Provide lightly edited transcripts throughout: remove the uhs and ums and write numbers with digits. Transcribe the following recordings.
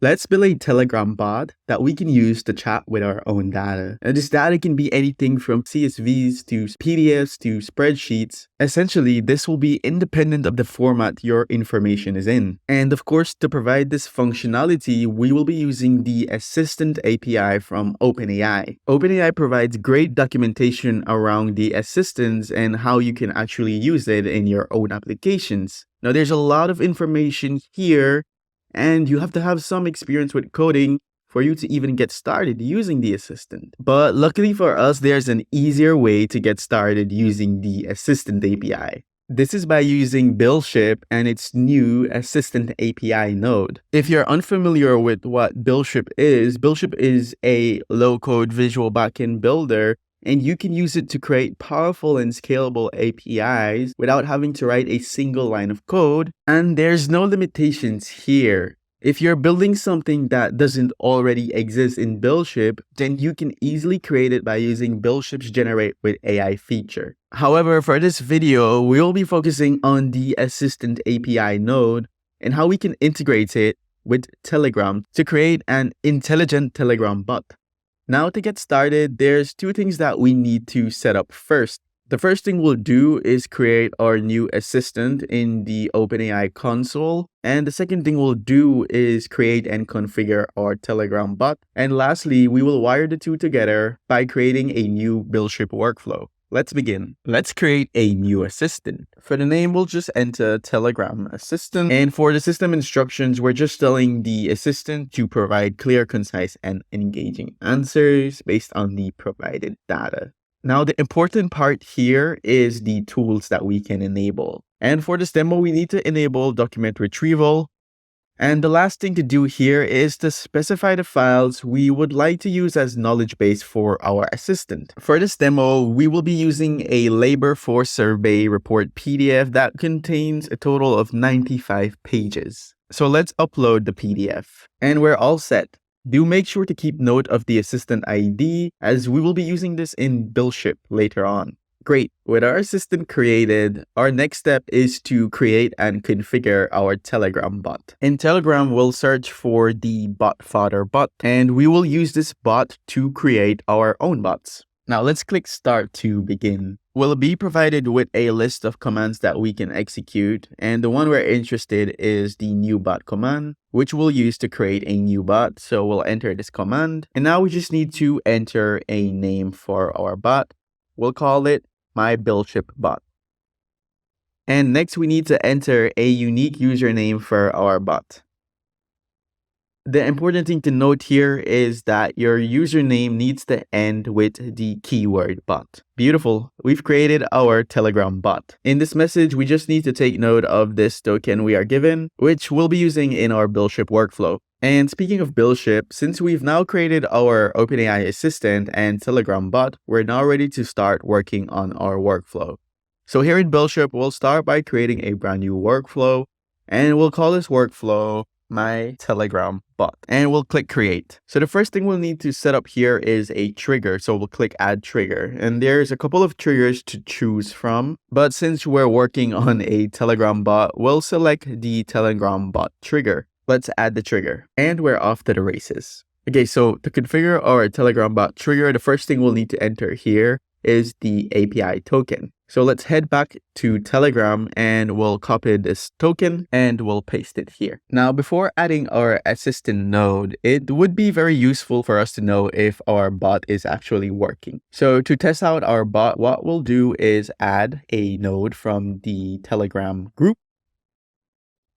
Let's build a Telegram bot that we can use to chat with our own data. And this data can be anything from CSVs to PDFs to spreadsheets. Essentially, this will be independent of the format your information is in. And of course, to provide this functionality, we will be using the Assistant API from OpenAI. OpenAI provides great documentation around the assistants and how you can actually use it in your own applications. Now, there's a lot of information here, and you have to have some experience with coding for you to even get started using the assistant. But luckily for us, there's an easier way to get started using the Assistant API. This is by using BuildShip and its new Assistant API node. If you're unfamiliar with what BuildShip is a low-code visual backend builder, and you can use it to create powerful and scalable APIs without having to write a single line of code. And there's no limitations here. If you're building something that doesn't already exist in BuildShip, then you can easily create it by using BuildShip's Generate with AI feature. However, for this video, we'll be focusing on the Assistant API node and how we can integrate it with Telegram to create an intelligent Telegram bot. Now, to get started, there's two things that we need to set up first. The first thing we'll do is create our new assistant in the OpenAI console. And the second thing we'll do is create and configure our Telegram bot. And lastly, we will wire the two together by creating a new BuildShip workflow. Let's begin. Let's create a new assistant. For the name, we'll just enter Telegram Assistant. And for the system instructions, we're just telling the assistant to provide clear, concise, and engaging answers based on the provided data. Now, the important part here is the tools that we can enable. And for this demo, we need to enable document retrieval. And the last thing to do here is to specify the files we would like to use as knowledge base for our assistant. For this demo, we will be using a labor force survey report PDF that contains a total of 95 pages. So let's upload the PDF. And we're all set. Do make sure to keep note of the assistant ID, as we will be using this in BuildShip later on. Great. With our assistant created, our next step is to create and configure our Telegram bot. In Telegram, we'll search for the bot fodder bot, and we will use this bot to create our own bots. Now let's click Start to begin. We'll be provided with a list of commands that we can execute, and the one we're interested in is the new bot command, which we'll use to create a new bot. So we'll enter this command, and now we just need to enter a name for our bot. We'll call it my BuildShip bot. And next we need to enter a unique username for our bot. The important thing to note here is that your username needs to end with the keyword bot. Beautiful. We've created our Telegram bot. In this message, we just need to take note of this token we are given, which we'll be using in our BuildShip workflow. And speaking of BuildShip, since we've now created our OpenAI assistant and Telegram bot, we're now ready to start working on our workflow. So here in BuildShip, we'll start by creating a brand new workflow, and we'll call this workflow my Telegram bot, and we'll click create. So the first thing we'll need to set up here is a trigger. So we'll click add trigger, and there's a couple of triggers to choose from, but since we're working on a Telegram bot, we'll select the Telegram bot trigger. Let's add the trigger, and we're off to the races. Okay, so to configure our Telegram bot trigger, the first thing we'll need to enter here is the API token. So let's head back to Telegram and we'll copy this token and we'll paste it here. Now, before adding our assistant node, it would be very useful for us to know if our bot is actually working. So to test out our bot, what we'll do is add a node from the Telegram group.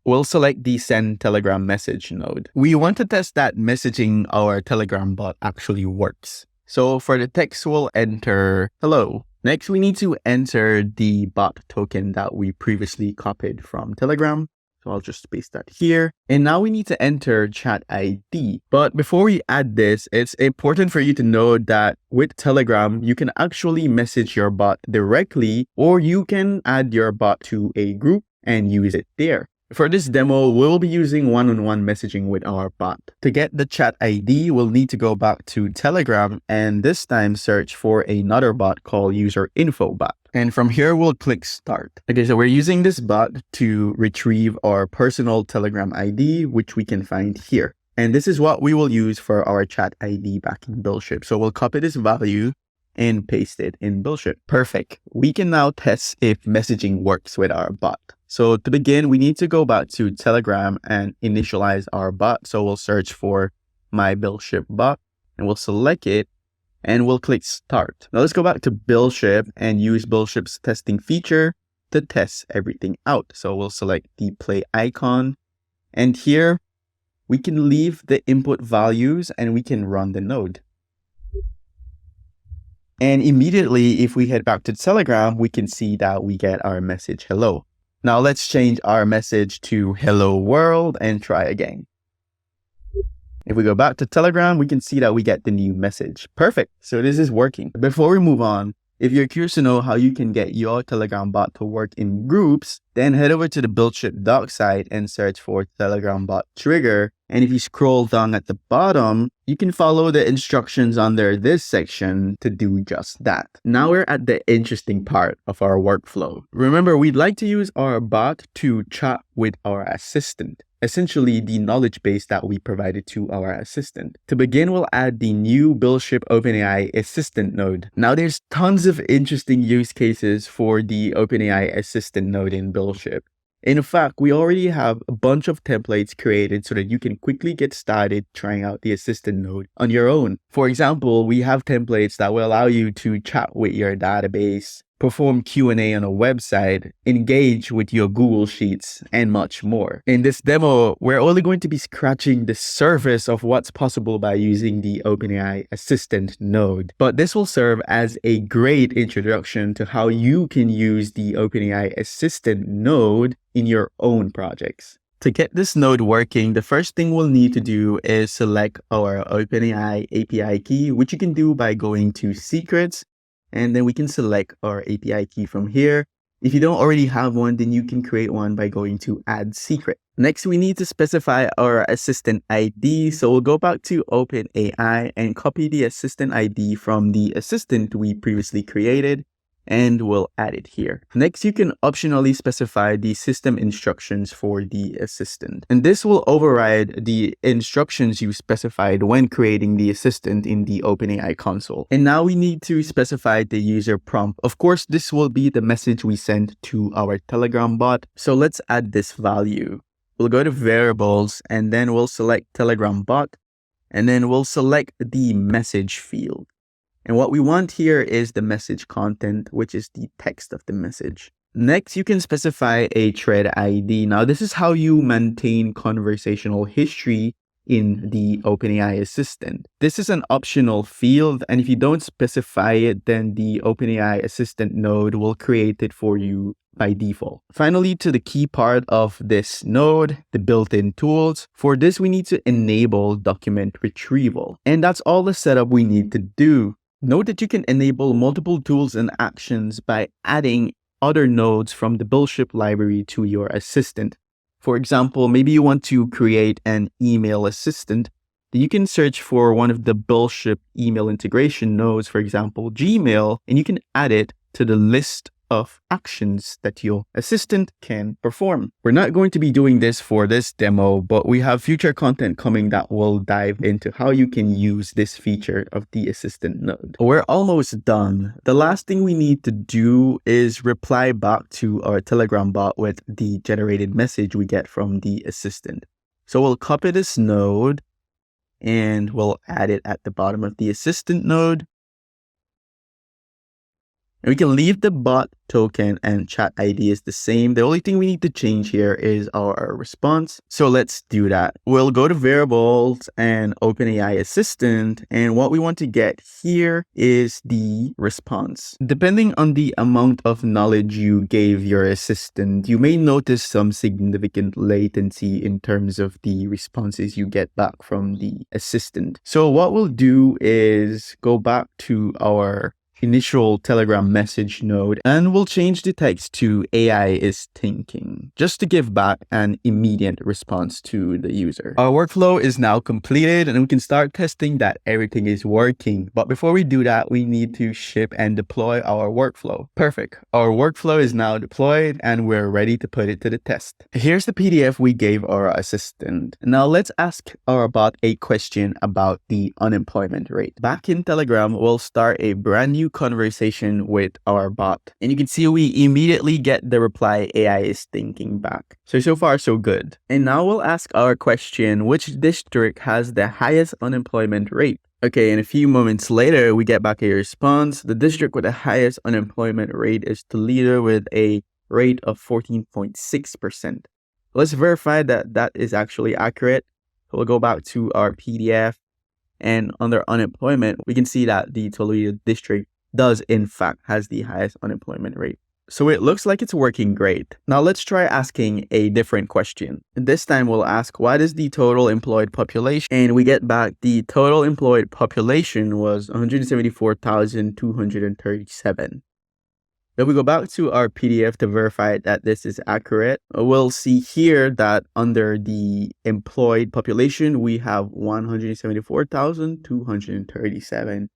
We'll select the send Telegram message node. We want to test that messaging our Telegram bot actually works. So for the text, we'll enter hello. Next, we need to enter the bot token that we previously copied from Telegram. So I'll just paste that here. And now we need to enter chat ID. But before we add this, it's important for you to know that with Telegram, you can actually message your bot directly, or you can add your bot to a group and use it there. For this demo, we'll be using one-on-one messaging with our bot. To get the chat ID, we'll need to go back to Telegram and this time search for another bot called user info bot. And from here, we'll click start. Okay, so we're using this bot to retrieve our personal Telegram ID, which we can find here. And this is what we will use for our chat ID back in BuildShip. So we'll copy this value and paste it in BuildShip. Perfect. We can now test if messaging works with our bot. So to begin, we need to go back to Telegram and initialize our bot. So we'll search for my BuildShip bot and we'll select it and we'll click start. Now let's go back to BuildShip and use BuildShip's testing feature to test everything out. So we'll select the play icon and here we can leave the input values and we can run the node. And immediately, if we head back to Telegram, we can see that we get our message hello. Now let's change our message to hello world and try again. If we go back to Telegram, we can see that we get the new message. Perfect. So this is working. Before we move on, if you're curious to know how you can get your Telegram bot to work in groups, then head over to the BuildShip doc site and search for Telegram bot trigger. And if you scroll down at the bottom, you can follow the instructions under this section to do just that. Now we're at the interesting part of our workflow. Remember, we'd like to use our bot to chat with our assistant, essentially the knowledge base that we provided to our assistant. To begin, we'll add the new BuildShip OpenAI assistant node. Now there's tons of interesting use cases for the OpenAI assistant node in BuildShip. In fact, we already have a bunch of templates created so that you can quickly get started trying out the assistant node on your own. For example, we have templates that will allow you to chat with your database, perform Q&A on a website, engage with your Google Sheets, and much more. In this demo, we're only going to be scratching the surface of what's possible by using the OpenAI Assistant node. But this will serve as a great introduction to how you can use the OpenAI Assistant node in your own projects. To get this node working, the first thing we'll need to do is select our OpenAI API key, which you can do by going to Secrets, and then we can select our API key from here. If you don't already have one, then you can create one by going to Add Secret. Next, we need to specify our assistant ID. So we'll go back to OpenAI and copy the assistant ID from the assistant we previously created, and we'll add it here. Next, you can optionally specify the system instructions for the assistant. And this will override the instructions you specified when creating the assistant in the OpenAI console. And now we need to specify the user prompt. Of course, this will be the message we send to our Telegram bot. So let's add this value. We'll go to variables and then we'll select Telegram bot and then we'll select the message field. And what we want here is the message content, which is the text of the message. Next, you can specify a thread ID. Now, this is how you maintain conversational history in the OpenAI Assistant. This is an optional field, and if you don't specify it, then the OpenAI Assistant node will create it for you by default. Finally, to the key part of this node, the built-in tools. For this, we need to enable document retrieval. And that's all the setup we need to do. Note that you can enable multiple tools and actions by adding other nodes from the BuildShip library to your assistant. For example, maybe you want to create an email assistant. Then you can search for one of the BuildShip email integration nodes, for example, Gmail, and you can add it to the list of actions that your assistant can perform. We're not going to be doing this for this demo, but we have future content coming that will dive into how you can use this feature of the assistant node. We're almost done. The last thing we need to do is reply back to our Telegram bot with the generated message we get from the assistant. So we'll copy this node and we'll add it at the bottom of the assistant node. And we can leave the bot token and chat ID is the same. The only thing we need to change here is our response. So let's do that. We'll go to variables and OpenAI Assistant. And what we want to get here is the response. Depending on the amount of knowledge you gave your assistant, you may notice some significant latency in terms of the responses you get back from the assistant. So what we'll do is go back to our initial Telegram message node, and we'll change the text to AI is thinking, just to give back an immediate response to the user. Our workflow is now completed and we can start testing that everything is working. But before we do that, we need to ship and deploy our workflow. Perfect. Our workflow is now deployed and we're ready to put it to the test. Here's the PDF we gave our assistant. Now let's ask our bot a question about the unemployment rate. Back in Telegram, we'll start a brand new conversation with our bot. And you can see we immediately get the reply AI is thinking back. So far so good. And now we'll ask our question, which district has the highest unemployment rate? Okay, and a few moments later, we get back a response. The district with the highest unemployment rate is Toledo with a rate of 14.6%. Let's verify that that is actually accurate. So we'll go back to our PDF, and under unemployment, we can see that the Toledo district does in fact has the highest unemployment rate. So it looks like it's working great. Now let's try asking a different question. This time we'll ask, what is the total employed population? And we get back the total employed population was 174,237. If we go back to our PDF to verify that this is accurate, we'll see here that under the employed population, we have 174,237.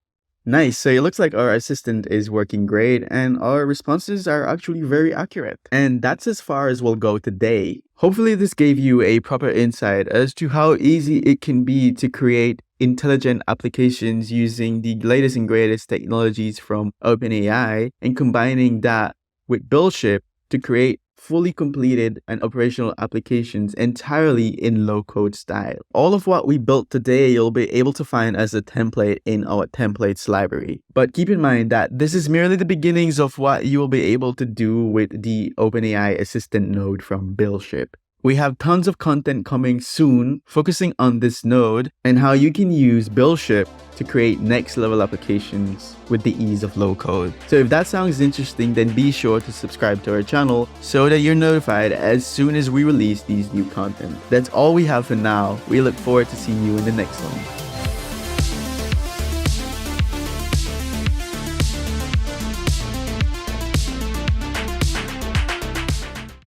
Nice. So it looks like our assistant is working great and our responses are actually very accurate. And that's as far as we'll go today. Hopefully this gave you a proper insight as to how easy it can be to create intelligent applications using the latest and greatest technologies from OpenAI and combining that with BuildShip to create fully completed and operational applications entirely in low-code style. All of what we built today, you'll be able to find as a template in our templates library. But keep in mind that this is merely the beginnings of what you will be able to do with the OpenAI assistant node from BuildShip. We have tons of content coming soon focusing on this node and how you can use BuildShip to create next level applications with the ease of low code. So if that sounds interesting, then be sure to subscribe to our channel so that you're notified as soon as we release these new content. That's all we have for now. We look forward to seeing you in the next one.